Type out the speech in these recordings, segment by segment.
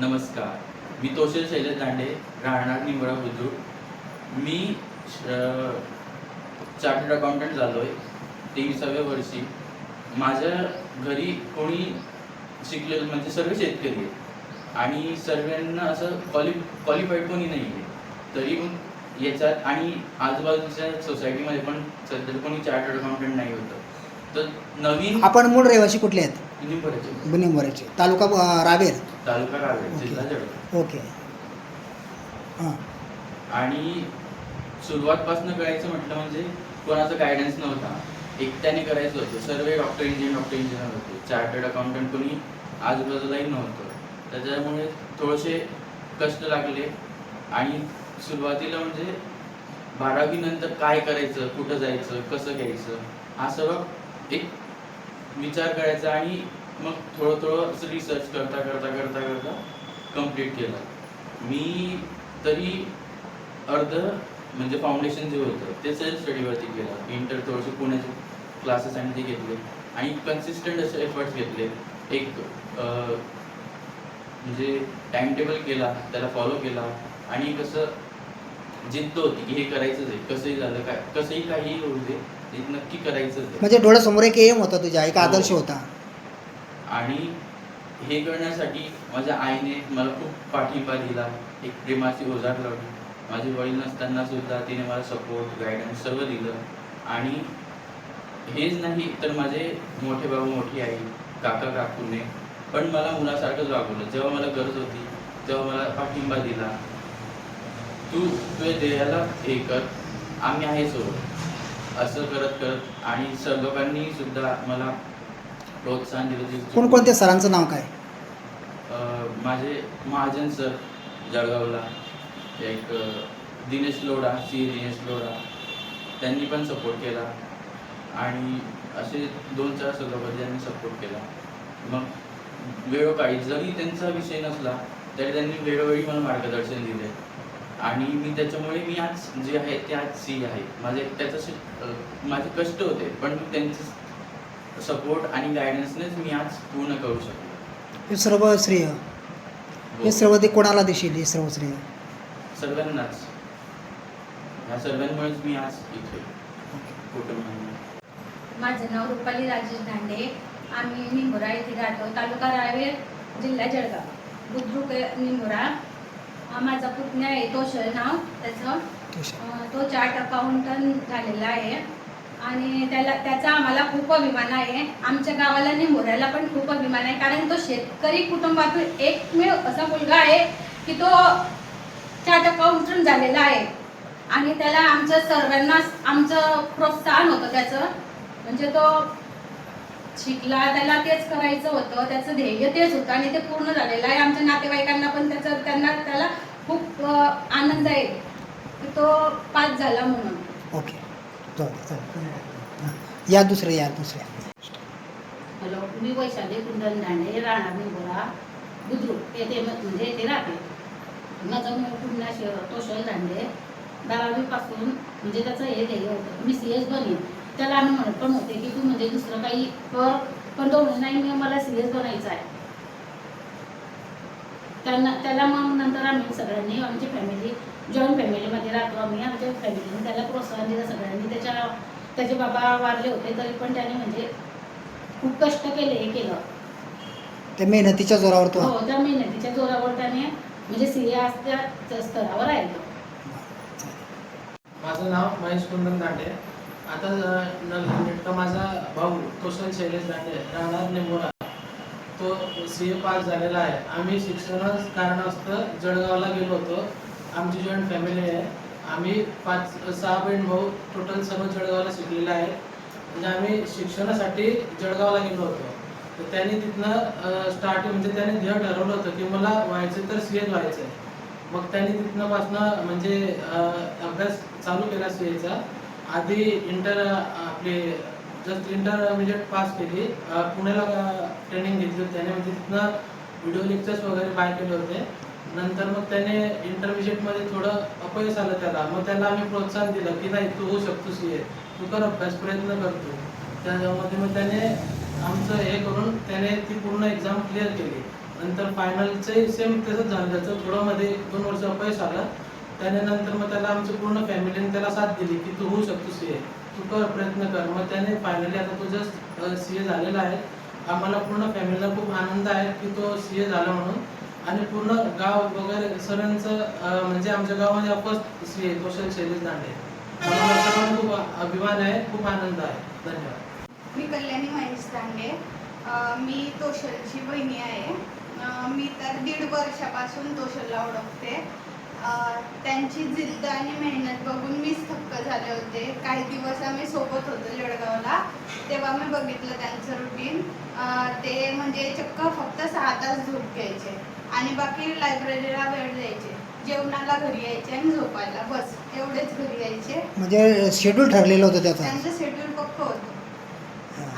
नमस्कार. मी तोषेल शैलेश दांडे, राहणार निंबोरा बुद्रुक. मी चार्टर्ड अकाउंटंट झालो आहे 23व्या वर्षी. माझ्या घरी कोणी शिकलेलं म्हणजे सर्व शेतकरी आहे आणि सर्वांना असं क्वालिफाईड कोणी नाही आहे. तरी पण याच्यात आणि आजूबाजूच्या सोसायटीमध्ये पण सध्या कोणी चार्टर्ड अकाउंटंट नाही होतं. तर नवीन आपण मूळ रहिवासी कुठले आहेत? निंबोऱ्याचे. निंबोऱ्याचे. तालुका रावेर. तालुका रावेर, जिल्हा जळगाव. ओके. हां. आणि सुरुवातपासून करायचं म्हटलं म्हणजे कोणाचा गायडन्स नव्हता, एकट्याने करायचं होतं. सर्व डॉक्टर इंजिनियर होते. चार्टर्ड अकाउंटंट कोणी आजूबाजूलाही नव्हतं. त्याच्यामुळे थोडेसे कष्ट लागले आणि सुरुवातीला म्हणजे 12वी नंतर काय करायचं, कुठं जायचं, कसं घ्यायचं, हा सर्व एक विचार करायचा आणि मग थोडं असं रिसर्च करता कंप्लीट केलं. मी तरी अर्ध म्हणजे फाउंडेशन जे होतं ते सेल्फ स्टडीवरती केलं. इंटर थोडेसे पुण्याचे क्लासेस आणि ते घेतले आणि कन्सिस्टंट असे एफर्ट्स घेतले. एक म्हणजे टाइम टेबल केला, त्याला फॉलो केला आणि कसं जिद्द होती की हे करायचंच आहे. कसंही झालं काय, कसंही काही होऊ दे, हे नक्की करायचंच आहे. म्हणजे डोळ्यासमोर एक एम होता तुझ्या, एक आदर्श होता. आणि हे करण्यासाठी माझ्या आईने मला खूप पाठिंबा दिला. एक प्रेमाची ओझार लावली. माझे वडील नसताना सुद्धा तिने मला सपोर्ट, गायडन्स सर्व दिलं. आणि हेच नाही तर माझे मोठे भाऊ, मोठी आई, काकूने पण मला मुलासारखंच वागवलं. जेव्हा मला गरज होती तेव्हा मला पाठिंबा दिला. तू तुझ्या ध्येयाला हे कर, आम्ही आहे सोबत, असं करत आणि सर लोकांनी सुद्धा मला प्रोत्साहन दिलं. कोणकोणत्या सरांचं नाव काय? माझे महाजन सर जळगावला, एक दिनेश लोढा, दिनेश लोढा, त्यांनी पण सपोर्ट केला आणि असे 2-4 सदस्य ज्यांनी सपोर्ट केला. मग वेळोकाळी जरी त्यांचा विषय नसला तरी त्यांनी वेळोवेळी मला मार्गदर्शन दिले आणि मी त्याच्यामुळे मी आज जे आहे ते आज सी आहे. माझे कष्ट होते पण मी त्यांचे सपोर्ट आणि गायडन्सनेच मी आज पूर्ण करू शकलो. हे सर्व श्रेय, हे सर्व ते कोणाला देशील? हे सर्व श्रेय सर्वांनाच. ह्या सर्वांमुळेच मी आज इथे कुटुंब. माझं नाव रुपाली राजेश दांडे. आम्ही निंबोरा येथे राहतो. तालुका रावेर, जिल्हा जळगाव. बुद्रुक निंबोरा. माझा पुतण्या आहे तोषल नाव त्याचं. तो चार्ट अकाउंटंट झालेला आहे आणि त्याचा आम्हाला खूप अभिमान आहे. आमच्या गावाला निंबोऱ्याला पण खूप अभिमान आहे कारण तो शेतकरी कुटुंबातून एकमेव असा मुलगा आहे की तो चार्ट अकाउंटंट झालेला आहे आणि त्याला आमचं सर्वांना आमचं प्रोत्साहन होतं त्याचं. म्हणजे तो शिकला, त्याला तेच करायचं होतं, त्याचं ध्येय तेच होतं आणि ते पूर्ण झालेलं आहे. आमच्या नातेवाईकांना पण त्याला खूप आनंद आहे की तो पास झाला म्हणून. ओके. या दुसऱ्या. हॅलो, मी वैशाली कुंदन दांडे, राहणार निंबोरा बुद्रुक येथे म्हणजे येथे राहते. माझं मूळ पूर्ण तोषल दांडे. 12वीपासून म्हणजे त्याचं हे ध्येय होतं मी CS बनेन. त्याला आम्ही म्हणत पण होते की तू म्हणजे दुसरं काही कर, पण तो नाही मला CS बनायचं आहे. त्याला मग नंतर आम्ही सगळ्यांनी आमची फॅमिली जॉईंट फॅमिलीमध्ये राहतो आम्ही. आमच्या फॅमिलीने त्याला प्रोत्साहन दिलं सगळ्यांनी. त्याचे बाबा वारले होते तरी पण त्याने म्हणजे खूप कष्ट केले, हे केलं. त्या मेहनतीच्या जोरावर तो. हो, त्या मेहनतीच्या जोरावर त्याने म्हणजे CS त्या स्तरावर आहे. माझं नाव महेश कुंदन दांडे. आता नेमका माझा भाऊ तोषल शैलेश दांडे, राहणार निंबोरा, तो CA पास झालेला आहे. आम्ही शिक्षण कारणास्तव जळगावला गेलो होतो. आमची जॉईंट फॅमिली आहे. आम्ही 5-6 बहीण भाऊ टोटल सर्व जळगावला शिकलेले आहे. म्हणजे आम्ही शिक्षणासाठी जळगावला गेलो होतो. तर त्याने तिथनं स्टार्टिंग म्हणजे त्याने ध्येय ठरवलं होतं की मला व्हायचं तर CS व्हायचं आहे. मग त्याने तिथनंपासनं म्हणजे अभ्यास चालू केला CAचा. आधी आपले जस्ट इंटरमिजिएट पास केली. पुण्याला ट्रेनिंग घेतली होती त्याने. म्हणजे तिथनं व्हिडिओ लेक्चर्स वगैरे बाय केले होते. नंतर मग त्याने इंटरमिजिएटमध्ये थोडं अपयश आलं त्याला. मग त्याला आम्ही प्रोत्साहन दिलं की नाही, तू होऊ शकतो CA, तू कर अभ्यास, प्रयत्न करतो. त्यामध्ये मग त्याने आमचं हे करून त्याने ती पूर्ण एक्झाम क्लिअर केली. नंतर फायनलचे सेम तसंच झालं. त्याचं थोडं मध्ये 2 वर्ष अपयश आलं. त्यानंतर मग त्याला आमची पूर्ण फॅमिलीने त्याला साथ दिली की तू होऊ शकतो CA, तू कर, प्रयत्न कर. मग त्याने फायनली आता तो जस्ट CA झालेला आहे. आम्हाला पूर्ण फॅमिलीला खूप आनंद आहे की तो CA झाला म्हणून. आणि पूर्ण गाव वगैरे सर्वांचं म्हणजे आमच्या गावामध्ये फर्स्ट CA कौशल शैलेश दांडे. आम्हाला सर्वांना खूप अभिमान आहे, खूप आनंद आहे. धन्यवाद. मी कल्याणी महेश दांडे. मी तोषलची बहिणी आहे. मी तर 1.5 वर्षापासून तोषलला ओळखते. त्यांची जिद्द आणि मेहनत बघून मीच थक्क झाले होते. काही दिवस आम्ही सोबत होतो जळगावला, तेव्हा मी बघितलं त्यांचं रुटीन. ते म्हणजे चक्क फक्त 6 तास झोप घ्यायचे आणि बाकी लायब्ररीला वेळ द्यायचे, जेवणाला घरी यायचे आणि झोपायला, बस एवढेच घरी यायचे. म्हणजे शेड्यूल ठरलेलं होतं त्याचं. त्यांचं शेड्यूल पक्कं होतं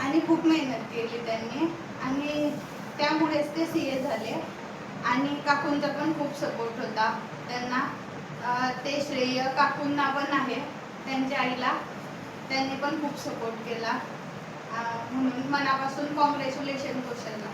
आणि खूप मेहनत केली त्यांनी आणि त्यामुळेच ते CA झाले. आणि काकूंचा पण खूप सपोर्ट होता त्यांना. ते श्रेय काकूंना पण आहे, त्यांच्या आईला. त्यांनी पण खूप सपोर्ट केला. म्हणून मनापासून कॉंग्रॅच्युलेशन कौशलला.